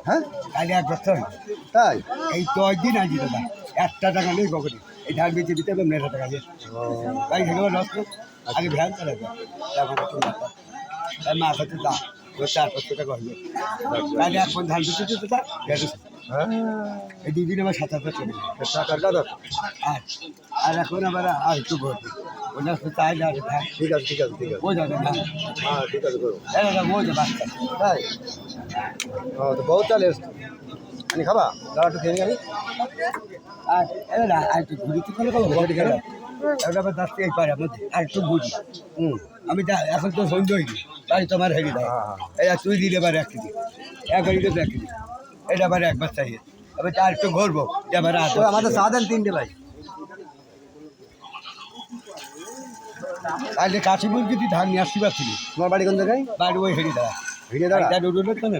হ্যাঁ কালি 1 বছর তাই এই 10 দিন আছি দাদা 1 টাকা নেই পকেটে এই ধান বেচে দিতে হবে 9 টাকা দিয়ে ভাই সেগুলো লস আগে ভ্যান চালাবে তারপরে তার মা কাছে দা 4-5 টাকা হবে কালি 1 মন ধান বেচে দিতে তা হ্যাঁ এই 2 দিন আমার 7,000 চলে টাকার দাদা আর আর এখন আবার আর একটু ভর্তি ওটা তো তাই না ভাই ঠিক আছে ঠিক আছে ঠিক আছে ও যাবে না হ্যাঁ ঠিক আছে করো এটা ও যাবে বাচ্চা তাই ও তো বহুত চালে আনি খাবা দাদা একটু খেয়ে আমি আর এবার আর একটু ঘুরি কি করে ঘুরি খেলা এটা আবার দাঁড়তে এই পারে আমাদের আর একটু ঘুরি আমি এখন তো সন্ধ্যে হয়নি তাই তোমার হেরি দেয় এই তুই দিলে এবার 1 কেজি একবারই তো 1 কেজি এটা আবার একবার চাই এবার আর একটু ঘুরবো এবার আমাদের চা দেন 3টে ভাই তাহলে কাশিপুর যদি ধান নিয়ে আসতে পারছিলি তোমার বাড়ি কোন জায়গায় বাড়ি ওই হেরি দাঁড়া ভিড়ে দাঁড়া রোড কেন